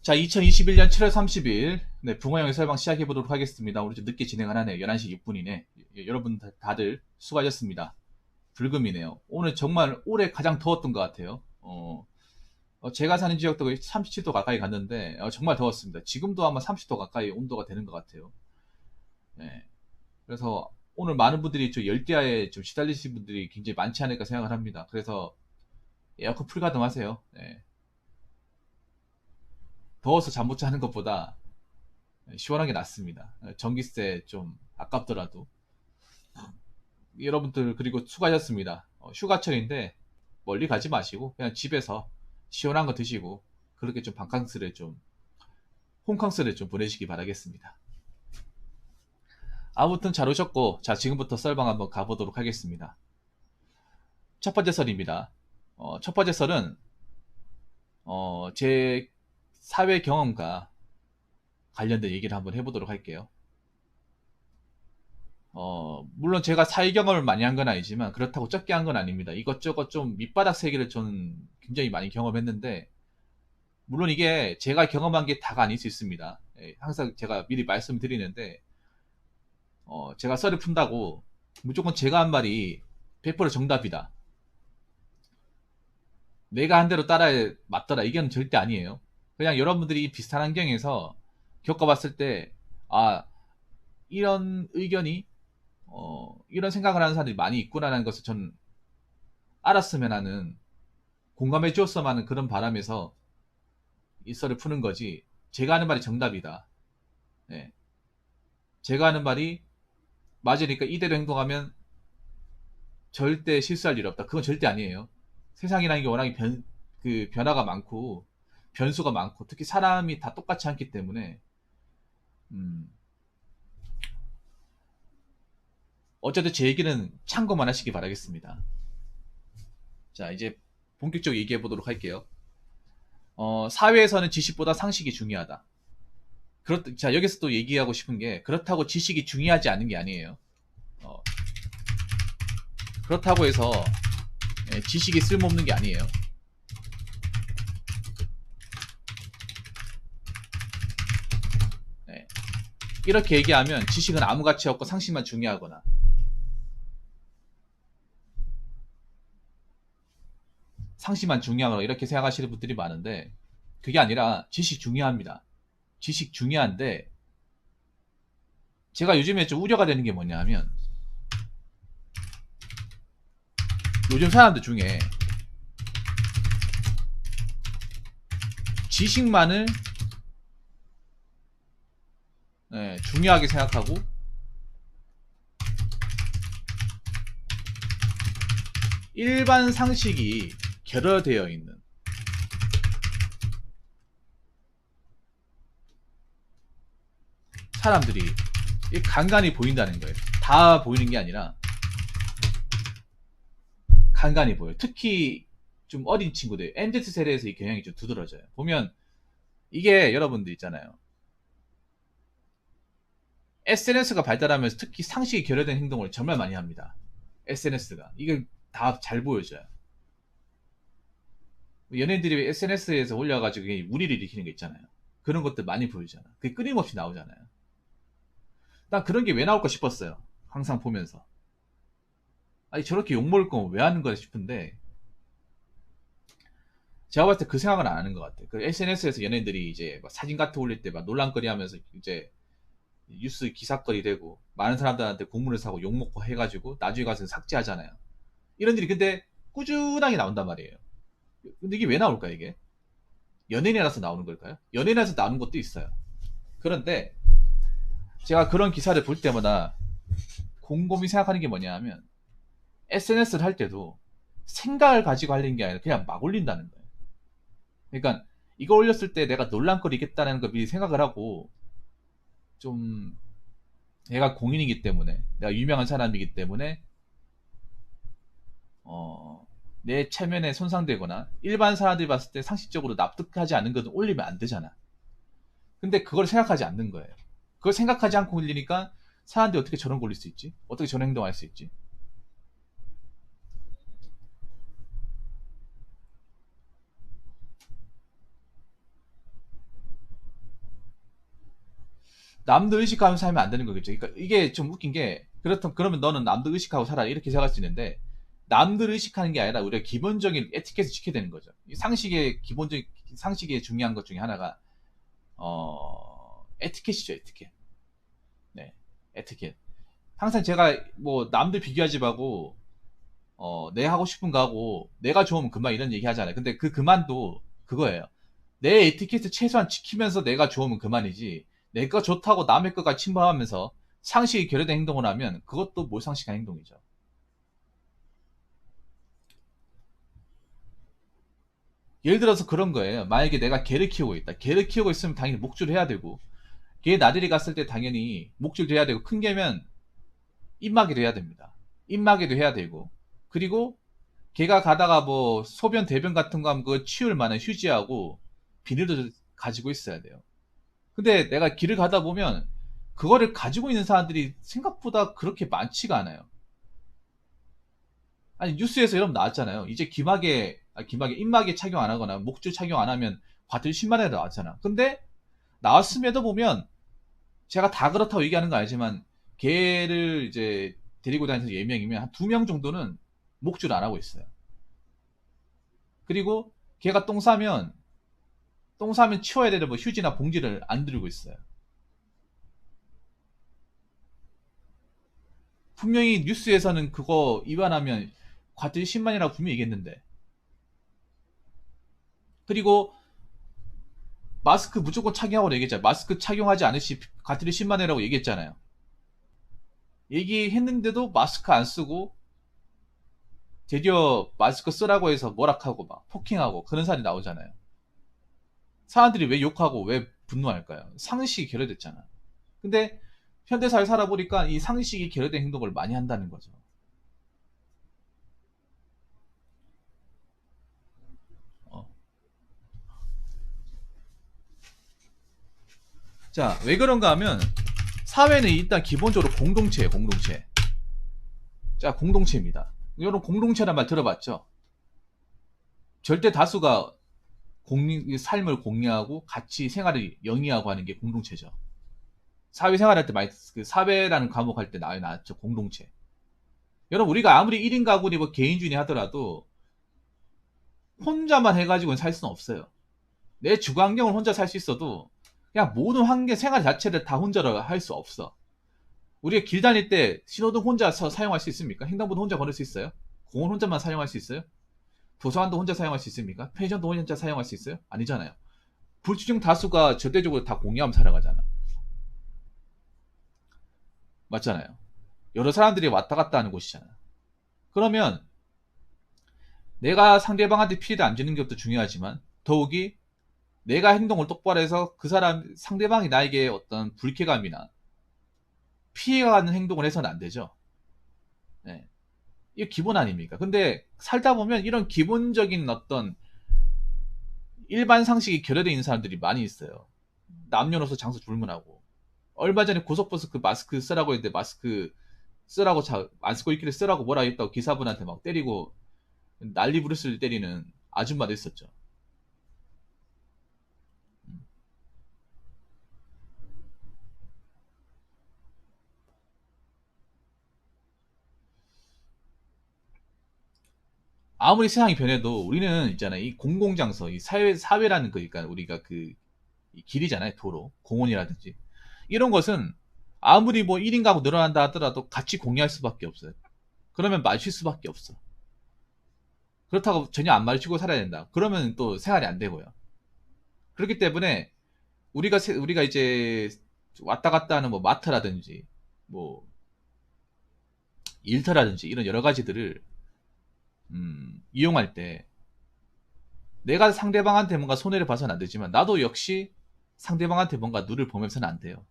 자, 2021년 7월 30일, 네, 붕어형의 설방 시작해보도록 하겠습니다. 우리 좀 늦게 진행을 하네. 11시 6분이네. 여러분 다들 수고하셨습니다. 불금이네요. 오늘 정말 올해 가장 더웠던 것 같아요. 제가 사는 지역도 거의 37도 가까이 갔는데, 정말 더웠습니다. 지금도 아마 30도 가까이 온도가 되는 것 같아요. 네. 그래서 오늘 많은 분들이 좀 열대야에 좀 시달리신 분들이 굉장히 많지 않을까 생각을 합니다. 그래서 에어컨 풀가동하세요. 네. 더워서 잠 못 자는 것보다 시원하게 낫습니다. 전기세 좀 아깝더라도. 여러분들 그리고 수고하셨습니다. 휴가철인데 멀리 가지 마시고 그냥 집에서 시원한 거 드시고 그렇게 좀 바캉스를 좀 홈캉스를 좀 보내시기 바라겠습니다. 아무튼 잘 오셨고 자 지금부터 썰방 한번 가보도록 하겠습니다. 첫 번째 썰입니다. 첫 번째 썰은 제 사회 경험과 관련된 얘기를 한번 해보도록 할게요. 물론 제가 사회 경험을 많이 한 건 아니지만 그렇다고 적게 한 건 아닙니다. 이것저것 좀 밑바닥 세계를 저는 굉장히 많이 경험했는데 물론 이게 제가 경험한 게 다가 아닐 수 있습니다. 항상 제가 미리 말씀드리는데 제가 썰을 푼다고 무조건 제가 한 말이 100% 정답이다. 내가 한 대로 따라야 맞더라. 이건 절대 아니에요. 그냥 여러분들이 비슷한 환경에서 겪어봤을 때 아, 이런 의견이 이런 생각을 하는 사람들이 많이 있구나라는 것을 전 알았으면 하는 공감해 주었으면 하는 그런 바람에서 이 썰을 푸는 거지. 제가 하는 말이 정답이다. 네. 제가 하는 말이 맞으니까 이대로 행동하면 절대 실수할 일 없다. 그건 절대 아니에요. 세상이라는 게 워낙에 변화가 많고 변수가 많고 특히 사람이 다 똑같지 않기 때문에 음, 어쨌든 제 얘기는 참고만 하시기 바라겠습니다. 자 이제 본격적으로 얘기해 보도록 할게요. 사회에서는 지식보다 상식이 중요하다. 자 여기서 또 얘기하고 싶은 게 그렇다고 지식이 중요하지 않은 게 아니에요. 어, 그렇다고 해서 지식이 쓸모없는 게 아니에요. 네. 이렇게 얘기하면 지식은 아무 가치 없고 상식만 중요하거나 상식만 중요하거나 이렇게 생각하시는 분들이 많은데 그게 아니라 지식 중요합니다. 지식 중요한데 제가 요즘에 좀 우려가 되는 게 뭐냐면 요즘 사람들 중에 지식만을 중요하게 생각하고 일반 상식이 결여되어 있는 사람들이 간간히 보인다는 거예요. 다 보이는 게 아니라 간간히 보여요. 특히 좀 어린 친구들, MZ 세대에서 이 경향이 좀 두드러져요. 보면 이게 여러분들 있잖아요. SNS가 발달하면서 특히 상식이 결여된 행동을 정말 많이 합니다. SNS가. 이걸 다 잘 보여줘요. 연예인들이 SNS에서 올려가지고 우리를 일으키는 거 있잖아요. 그런 것들 많이 보이잖아. 그게 끊임없이 나오잖아요. 난 그런 게 왜 나올까 싶었어요. 항상 보면서. 아니, 저렇게 욕먹을 거면 왜 하는 거야 싶은데, 제가 봤을 때 그 생각은 안 하는 것 같아요. 그 SNS에서 연예인들이 이제 막 사진 같은 거 올릴 때 막 논란거리 하면서 이제 뉴스 기사거리 되고, 많은 사람들한테 공문을 사고 욕먹고 해가지고, 나중에 가서 삭제하잖아요. 이런 일이 근데 꾸준하게 나온단 말이에요. 근데 이게 왜 나올까, 이게? 연예인이라서 나오는 걸까요? 연예인이라서 나오는 것도 있어요. 그런데, 제가 그런 기사를 볼 때마다 곰곰이 생각하는 게 뭐냐 하면, SNS를 할 때도 생각을 가지고 하는 게 아니라 그냥 막 올린다는 거예요. 그러니까 이거 올렸을 때 내가 논란거리겠다는 걸 미리 생각을 하고 좀 내가 공인이기 때문에 내가 유명한 사람이기 때문에 내 체면에 손상되거나 일반 사람들이 봤을 때 상식적으로 납득하지 않는 것은 올리면 안 되잖아. 근데 그걸 생각하지 않는 거예요. 그걸 생각하지 않고 올리니까 사람들이 어떻게 저런 거 올릴 수 있지? 어떻게 저런 행동할 수 있지? 남들 의식하면서 살면 안 되는 거겠죠. 그러니까 이게 좀 웃긴 게, 그러면 너는 남들 의식하고 살아, 이렇게 생각할 수 있는데, 남들 의식하는 게 아니라 우리가 기본적인 에티켓을 지켜야 되는 거죠. 상식의 기본적인, 상식의 중요한 것 중에 하나가 에티켓이죠. 에티켓. 네, 에티켓. 항상 제가 뭐 남들 비교하지 말고 내 하고 싶은 거 하고 내가 좋으면 그만, 이런 얘기 하잖아요. 근데 그 그만도 그거예요. 내 에티켓을 최소한 지키면서 내가 좋으면 그만이지, 내가 좋다고 남의 것과 침범하면서 상식이 결여된 행동을 하면 그것도 몰상식한 행동이죠. 예를 들어서 그런 거예요. 만약에 내가 개를 키우고 있다. 개를 키우고 있으면 당연히 목줄을 해야 되고, 개 나들이 갔을 때 당연히 목줄도 해야 되고, 큰 개면 입마개도 해야 됩니다. 입마개도 해야 되고, 그리고 걔가 가다가 뭐 소변 대변 같은 거 하면 그거 치울 만한 휴지하고 비닐도 가지고 있어야 돼요. 근데 내가 길을 가다 보면 그거를 가지고 있는 사람들이 생각보다 그렇게 많지가 않아요. 아니, 뉴스에서 여러분 나왔잖아요. 이제 입마개 착용 안 하거나 목줄 착용 안 하면 과태료 10만 원에 나왔잖아. 근데 나왔음에도 보면, 제가 다 그렇다고 얘기하는 거 아니지만, 걔를 이제 데리고 다니면서 4명이면 한 2명 정도는 목줄 안 하고 있어요. 그리고 걔가 똥 싸면 치워야 되는 뭐 휴지나 봉지를 안 들고 있어요. 분명히 뉴스에서는 그거 위반하면 과태료 10만이라고 분명히 얘기했는데. 그리고 마스크 무조건 착용하고 얘기했잖아요. 마스크 착용하지 않으시 과태료 10만이라고 얘기했잖아요. 얘기했는데도 마스크 안 쓰고 되려 마스크 쓰라고 해서 뭐락하고 막 폭행하고 그런 사람이 나오잖아요. 사람들이 왜 욕하고 왜 분노할까요? 상식이 결여됐잖아. 근데 현대사회 살아보니까 이 상식이 결여된 행동을 많이 한다는 거죠. 어. 자, 왜 그런가 하면, 사회는 일단 기본적으로 공동체예요. 공동체. 자, 공동체입니다. 이런 공동체란 말 들어봤죠? 절대 다수가 삶을 공유하고 같이 생활을 영위하고 하는 게 공동체죠. 사회생활 할 때 많이, 그 사회라는 과목 할 때 나왔죠. 공동체. 여러분, 우리가 아무리 1인 가구니 뭐 개인주의니 하더라도 혼자만 해가지고는 살 수는 없어요. 내 주거 환경을 혼자 살 수 있어도 그냥 모든 환경 생활 자체를 다 혼자로 할 수 없어. 우리가 길 다닐 때 신호등 혼자서 사용할 수 있습니까? 횡단보도 혼자 걸을 수 있어요? 공원 혼자만 사용할 수 있어요? 도서관도 혼자 사용할 수 있습니까? 편의점도 혼자 사용할 수 있어요? 아니잖아요. 불특정 다수가 절대적으로 다 공유하면 살아가잖아. 맞잖아요. 여러 사람들이 왔다 갔다 하는 곳이잖아. 그러면 내가 상대방한테 피해를 안 주는 것도 중요하지만, 더욱이 내가 행동을 똑바로 해서 상대방이 나에게 어떤 불쾌감이나 피해가 가는 행동을 해서는 안 되죠. 네. 이게 기본 아닙니까? 근데 살다 보면 이런 기본적인 어떤 일반 상식이 결여되어 있는 사람들이 많이 있어요. 남녀노소 장소 불문하고. 얼마 전에 고속버스 그 마스크 쓰라고 했는데, 마스크 쓰라고 안 쓰고 있길래 쓰라고 뭐라 했다고 기사분한테 막 때리고 난리 부르스를 때리는 아줌마도 있었죠. 아무리 세상이 변해도 우리는 있잖아요. 이 공공장소, 이 사회라는 거니까 우리가 이 길이잖아요. 도로, 공원이라든지. 이런 것은 아무리 뭐 1인 가구 늘어난다 하더라도 같이 공유할 수밖에 없어요. 그러면 마실 수밖에 없어. 그렇다고 전혀 안 마시고 살아야 된다. 그러면 또 생활이 안 되고요. 그렇기 때문에 우리가 이제 왔다 갔다 하는 뭐 마트라든지 뭐 일터라든지 이런 여러 가지들을 이용할 때 내가 상대방한테 뭔가 손해를 봐서는 안 되지만, 나도 역시 상대방한테 뭔가 눈을 보면서는 안 돼요.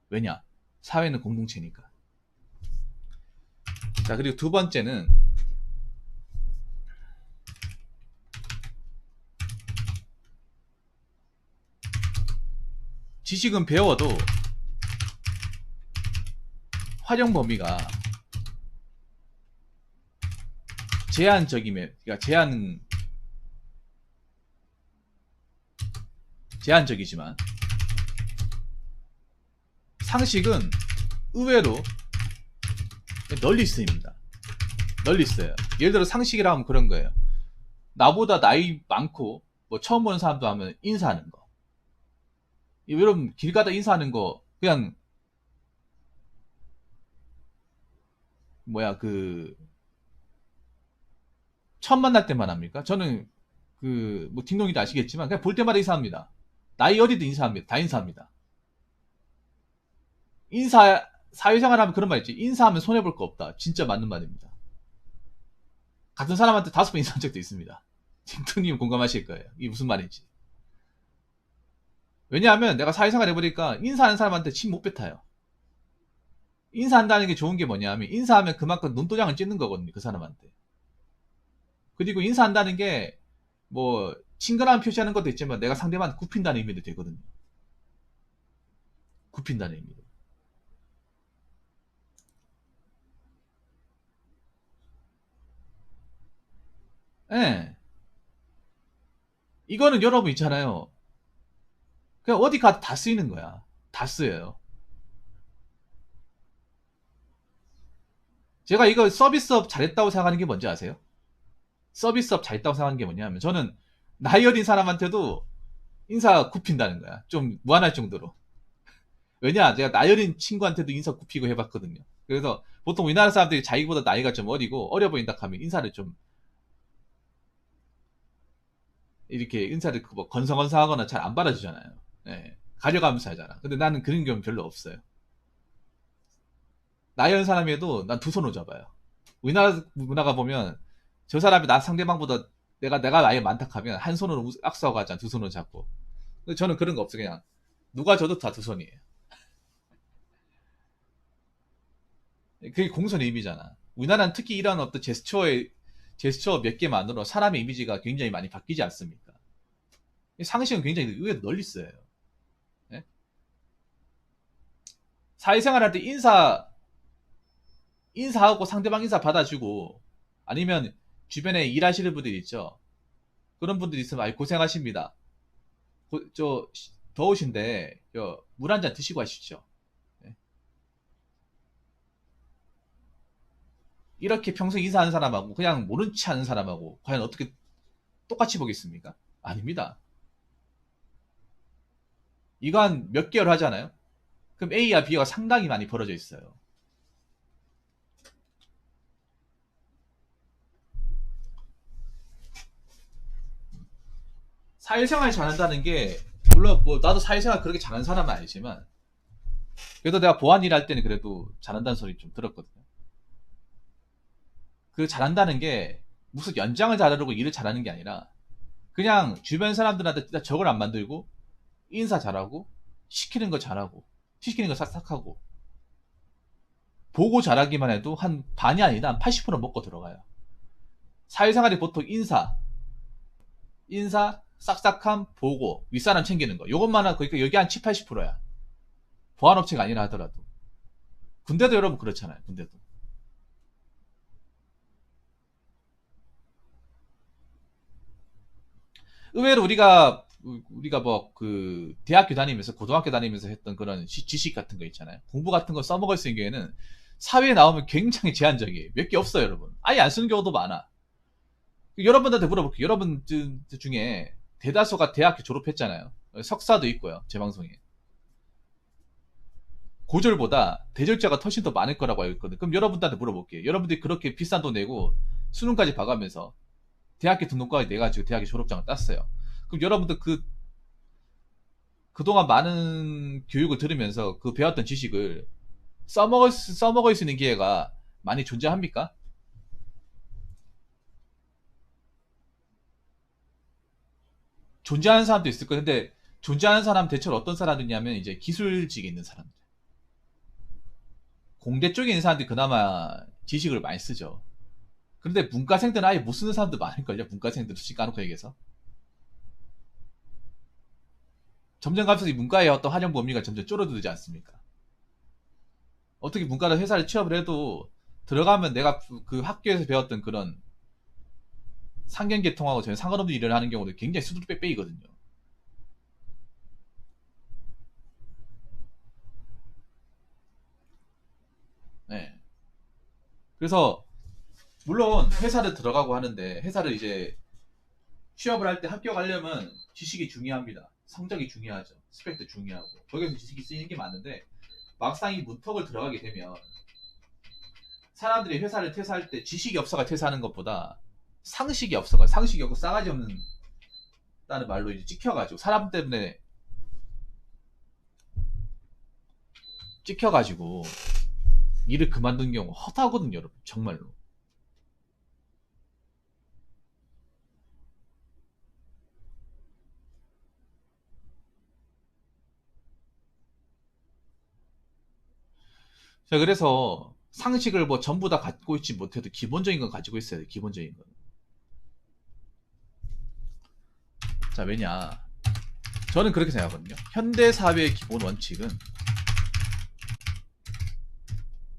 왜냐? 사회는 공동체니까. 자, 그리고 두 번째는, 지식은 배워도 활용 범위가 그러니까 제한적이지만 상식은 의외로 널리 쓰입니다. 널리 써요. 예를 들어 상식이라 하면 그런 거예요. 나보다 나이 많고 뭐 처음 보는 사람도 하면 인사하는 거. 여러분 길 가다 인사하는 거 그냥 뭐야 그 처음 만날 때만 합니까? 저는 그 뭐 딩동이도 아시겠지만 그냥 볼 때마다 인사합니다. 나이 어리도 인사합니다. 다 인사합니다. 인사 사회생활 하면 그런 말 있지. 인사하면 손해볼 거 없다. 진짜 맞는 말입니다. 같은 사람한테 5번 인사한 적도 있습니다. 딩동님 공감하실 거예요. 이게 무슨 말인지. 왜냐하면 내가 사회생활 해보니까 인사하는 사람한테 침 못 뱉어요. 인사한다는 게 좋은 게 뭐냐면 인사하면 그만큼 눈도장을 찍는 거거든요. 그 사람한테. 그리고 인사한다는 게 뭐 친근함 표시하는 것도 있지만 내가 상대방한테 굽힌다는 의미도 되거든요. 굽힌다는 의미도. 예. 이거는 여러분 있잖아요. 그냥 어디 가도 다 쓰이는 거야. 다 쓰여요. 제가 이거 서비스업 잘했다고 생각하는 게 뭔지 아세요? 서비스업 잘했다고 생각하는 게 뭐냐면 저는 나이 어린 사람한테도 인사 굽힌다는 거야. 좀 무한할 정도로. 왜냐? 제가 나이 어린 친구한테도 인사 굽히고 해봤거든요. 그래서 보통 우리나라 사람들이 자기보다 나이가 좀 어리고 어려 보인다 하면 인사를 좀 이렇게 인사를 뭐 건성건성하거나 잘 안 받아주잖아요. 예, 가려가면서 하잖아. 근데 나는 그런 경험 별로 없어요. 나이 어린 사람에도 난 두 손으로 잡아요. 우리나라 문화가 보면 저 사람이 나 상대방보다 내가 나이 많다 하면 한 손으로 악수하고 하잖아. 두 손으로 잡고. 근데 저는 그런 거 없어요. 그냥 누가 줘도 다 두 손이에요. 그게 공손의 의미잖아. 우리나라는 특히 이런 어떤 제스처 몇 개만으로 사람의 이미지가 굉장히 많이 바뀌지 않습니까? 상식은 굉장히 의외로 널리 써요. 예? 사회생활 할 때 인사하고 상대방 인사 받아주고 아니면 주변에 일하시는 분들 있죠. 그런 분들 있으면 아이 고생하십니다. 더우신데 물 한 잔 드시고 하시죠. 예? 이렇게 평소에 인사하는 사람하고 그냥 모른 체 하는 사람하고 과연 어떻게 똑같이 보겠습니까? 아닙니다. 이거 한 몇 개월 하잖아요. 그럼 A와 B가 상당히 많이 벌어져 있어요. 사회생활 잘한다는 게 물론 뭐 나도 사회생활 그렇게 잘하는 사람은 아니지만 그래도 내가 보안 일 할 때는 그래도 잘한다는 소리 좀 들었거든요. 그 잘한다는 게 무슨 연장을 잘하려고 일을 잘하는 게 아니라 그냥 주변 사람들한테 진짜 적을 안 만들고 인사 잘하고 시키는 거 잘하고 시키는 거 싹싹하고 보고 잘하기만 해도 한 반이 아니다 한 80% 먹고 들어가요. 사회생활이 보통 인사 싹싹함 보고 윗사람 챙기는 거 요것만 하고 그러니까 여기 한 7, 80%야. 보안업체가 아니라 하더라도 군대도 여러분 그렇잖아요. 군대도 의외로 우리가 뭐 그 대학교 다니면서 고등학교 다니면서 했던 그런 지식 같은 거 있잖아요. 공부 같은 거 써먹을 수 있는 기회는 사회에 나오면 굉장히 제한적이에요. 몇 개 없어요, 여러분. 아예 안 쓰는 경우도 많아. 여러분들한테 물어볼게요. 여러분 중에 대다수가 대학교 졸업했잖아요. 석사도 있고요, 제 방송에. 고졸보다 대졸자가 훨씬 더 많을 거라고 알고 있거든요. 그럼 여러분들한테 물어볼게요. 여러분들이 그렇게 비싼 돈 내고 수능까지 봐가면서 대학교 등록까지 내가지고 대학교 졸업장을 땄어요. 그럼 여러분들 그동안 많은 교육을 들으면서 그 배웠던 지식을 써먹을 수 있는 기회가 많이 존재합니까? 존재하는 사람도 있을 거예요. 근데 존재하는 사람 대체로 어떤 사람들이냐면 이제 기술직에 있는 사람들. 공대 쪽에 있는 사람들이 그나마 지식을 많이 쓰죠. 그런데 문과생들은 아예 못 쓰는 사람도 많을걸요. 문과생들 수식 까놓고 얘기해서. 점점 가면서 이 문과의 어떤 활용 범위가 점점 줄어들지 않습니까? 어떻게 문과를 회사를 취업을 해도 들어가면 내가 그 학교에서 배웠던 그런 상경계통하고 전혀 상관없는 일을 하는 경우도 굉장히 수두룩 빽빽이거든요. 그래서 물론 회사를 들어가고 하는데 회사를 이제 취업을 할 때 합격하려면 지식이 중요합니다. 성적이 중요하죠. 스펙도 중요하고 거기서 지식이 쓰이는 게 많은데 막상 이 문턱을 들어가게 되면 사람들이 회사를 퇴사할 때 지식이 없어가 퇴사하는 것보다 상식이 없어가 상식이 없고 싸가지 없는 다는 말로 이제 찍혀가지고 사람 때문에 찍혀가지고 일을 그만둔 경우 허다하거든요, 여러분. 정말로. 자, 그래서 상식을 뭐 전부 다 갖고 있지 못해도 기본적인 건 가지고 있어야 돼. 기본적인 건. 자, 왜냐? 저는 그렇게 생각하거든요. 현대 사회의 기본 원칙은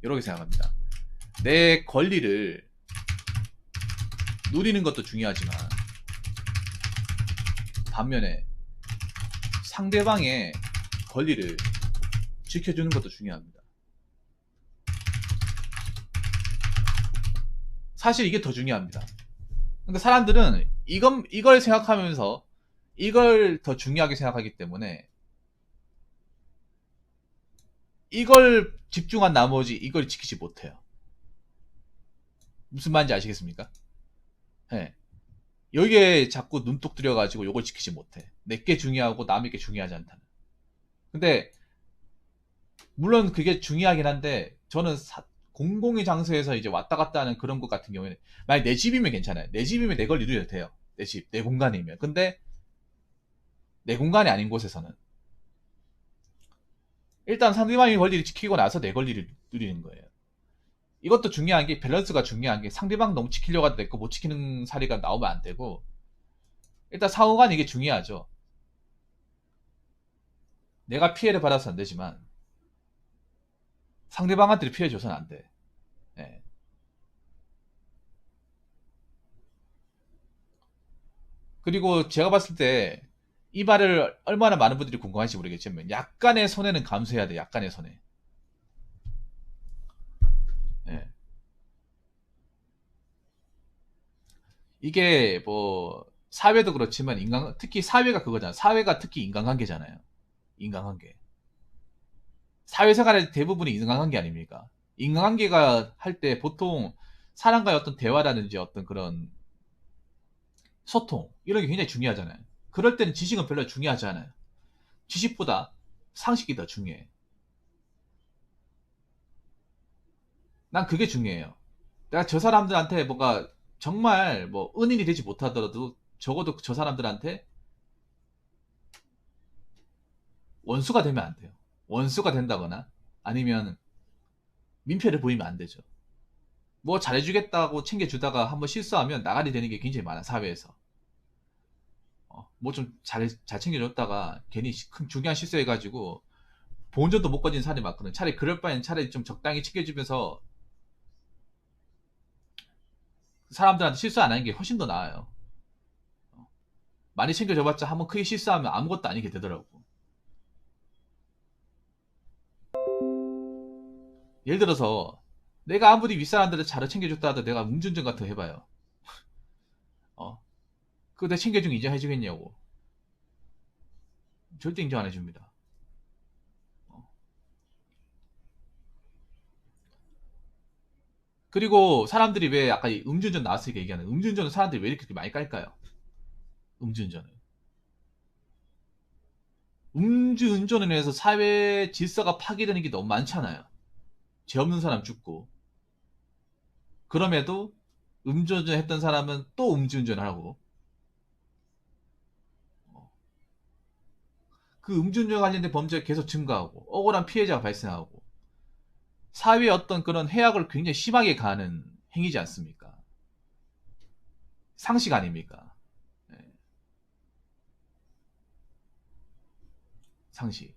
이렇게 생각합니다. 내 권리를 누리는 것도 중요하지만 반면에 상대방의 권리를 지켜주는 것도 중요합니다. 사실 이게 더 중요합니다. 근데 사람들은 이걸 생각하면서 이걸 더 중요하게 생각하기 때문에 이걸 집중한 나머지 이걸 지키지 못해요. 무슨 말인지 아시겠습니까? 네. 여기에 자꾸 눈독 들여가지고 이걸 지키지 못해. 내게 중요하고 남에게 중요하지 않다는. 근데 물론 그게 중요하긴 한데 저는 공공의 장소에서 이제 왔다 갔다 하는 그런 것 같은 경우에는 만약 내 집이면 괜찮아요. 내 집이면 내 걸 이루어도 돼요. 내 집, 내 공간이면. 근데 내 공간이 아닌 곳에서는 일단 상대방의 권리를 지키고 나서 내 권리를 누리는 거예요. 이것도 중요한 게 밸런스가 중요한 게 상대방 너무 지키려고 하다 내 거 못 지키는 사례가 나오면 안 되고 일단 상호간 이게 중요하죠. 내가 피해를 받아서 안 되지만 상대방한테 피해 줘서는 안 돼. 네. 그리고 제가 봤을 때 이 말을 얼마나 많은 분들이 공감할지 모르겠지만 약간의 손해는 감수해야 돼. 약간의 손해. 네. 이게 뭐 사회도 그렇지만 특히 사회가 그거잖아. 사회가 특히 인간관계잖아요. 인간관계. 사회생활의 대부분이 인간관계 아닙니까? 인간관계가 할 때 보통 사람과의 어떤 대화라든지 어떤 그런 소통 이런 게 굉장히 중요하잖아요. 그럴 때는 지식은 별로 중요하지 않아요. 지식보다 상식이 더 중요해. 난 그게 중요해요. 내가 저 사람들한테 뭔가 정말 뭐 은인이 되지 못하더라도 적어도 저 사람들한테 원수가 되면 안 돼요. 원수가 된다거나 아니면 민폐를 보이면 안 되죠. 뭐 잘해주겠다고 챙겨주다가 한번 실수하면 나가리 되는 게 굉장히 많아, 사회에서. 뭐 좀 잘 챙겨줬다가 괜히 큰 중요한 실수해가지고 본전도 못 가진 사람이 많거든. 차라리 그럴 바엔 차라리 좀 적당히 챙겨주면서 사람들한테 실수 안 하는 게 훨씬 더 나아요. 많이 챙겨줘봤자 한번 크게 실수하면 아무것도 아니게 되더라고. 예를 들어서 내가 아무리 윗사람들을 잘 챙겨줬다 하도 내가 음주운전 같은 거 해봐요. 어, 그거 내가 챙겨준 거 인정해주겠냐고. 절대 인정 안 해줍니다. 그리고 사람들이 왜 아까 음주운전 나왔으니까 얘기하는 음주운전은 사람들이 왜 이렇게 많이 깔까요? 음주운전을. 음주운전을 해서 사회 질서가 파괴되는 게 너무 많잖아요. 죄 없는 사람 죽고. 그럼에도 음주운전 했던 사람은 또 음주운전을 하고. 그 음주운전 관련된 범죄가 계속 증가하고 억울한 피해자가 발생하고 사회에 어떤 그런 해악을 굉장히 심하게 가하는 행위지 않습니까? 상식 아닙니까? 네, 상식.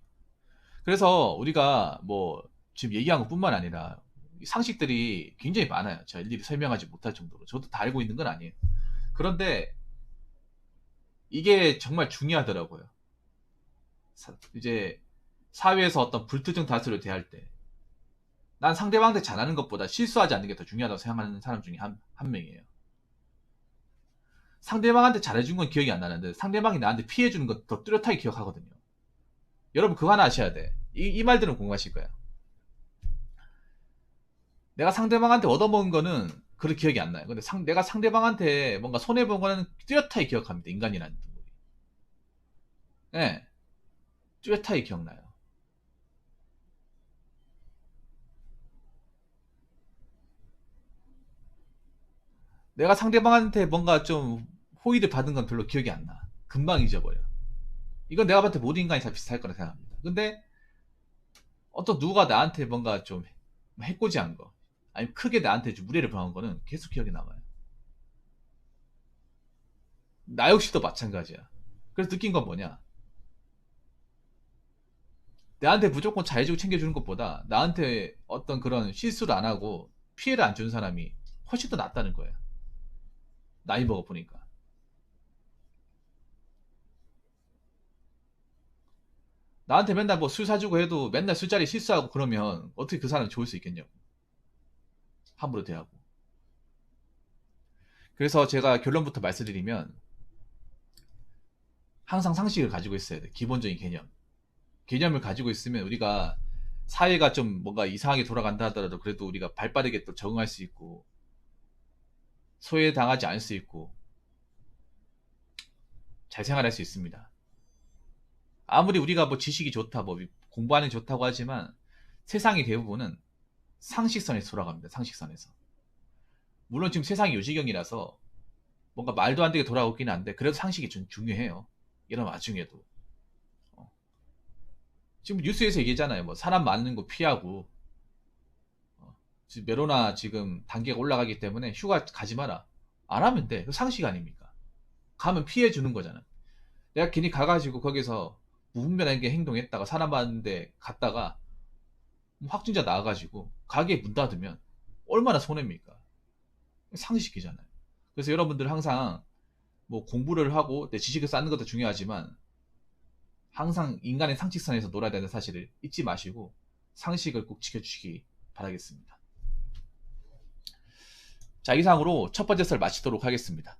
그래서 우리가 뭐 지금 얘기한 것뿐만 아니라 상식들이 굉장히 많아요. 제가 일일이 설명하지 못할 정도로. 저도 다 알고 있는 건 아니에요. 그런데 이게 정말 중요하더라고요. 이제 사회에서 어떤 불특정 다수를 대할 때 난 상대방한테 잘하는 것보다 실수하지 않는 게 더 중요하다고 생각하는 사람 중에 한 명이에요. 상대방한테 잘해준 건 기억이 안 나는데 상대방이 나한테 피해주는 건 더 뚜렷하게 기억하거든요. 여러분 그거 하나 아셔야 돼. 이 말들은 공감하실 거야. 내가 상대방한테 얻어먹은 거는 그렇게 기억이 안 나요. 근데 내가 상대방한테 뭔가 손해본 거는 뚜렷하게 기억합니다. 인간이라는 동물이. 네, 뚜렷하게 기억나요. 내가 상대방한테 뭔가 좀 호의를 받은 건 별로 기억이 안 나. 금방 잊어버려. 이건 내가 봤을 때 모든 인간이 다 비슷할 거라 생각합니다. 근데 어떤 누가 나한테 뭔가 좀 해코지한 거, 아니면 크게 나한테 좀 무례를 범한 거는 계속 기억에 남아요. 나 역시도 마찬가지야. 그래서 느낀 건 뭐냐? 나한테 무조건 잘해주고 챙겨주는 것보다 나한테 어떤 그런 실수를 안 하고 피해를 안 주는 사람이 훨씬 더 낫다는 거예요. 나이 먹어 보니까. 나한테 맨날 뭐 술 사주고 해도 맨날 술자리 실수하고 그러면 어떻게 그 사람이 좋을 수 있겠냐고. 함부로 대하고. 그래서 제가 결론부터 말씀드리면 항상 상식을 가지고 있어야 돼. 기본적인 개념. 개념을 가지고 있으면 우리가 사회가 좀 뭔가 이상하게 돌아간다 하더라도 그래도 우리가 발빠르게 또 적응할 수 있고 소외당하지 않을 수 있고 잘 생활할 수 있습니다. 아무리 우리가 뭐 지식이 좋다, 뭐 공부하는 게 좋다고 하지만 세상의 대부분은 상식선에서 돌아갑니다. 상식선에서. 물론 지금 세상이 요지경이라서 뭔가 말도 안 되게 돌아오긴 한데 그래도 상식이 좀 중요해요. 이런 와중에도. 지금 뉴스에서 얘기했잖아요. 뭐 사람 많은 거 피하고 지금 메로나 지금 단계가 올라가기 때문에 휴가 가지 마라. 안 하면 돼. 그 상식 아닙니까? 가면 피해 주는 거잖아. 내가 괜히 가가지고 거기서 무분별하게 행동했다가 사람 많은데 갔다가 확진자 나와가지고 가게 문 닫으면 얼마나 손해입니까? 상식이잖아요. 그래서 여러분들 항상 뭐 공부를 하고 내 지식을 쌓는 것도 중요하지만 항상 인간의 상식선에서 놀아야 되는 사실을 잊지 마시고 상식을 꼭 지켜주시기 바라겠습니다. 자, 이상으로 첫 번째 썰 마치도록 하겠습니다.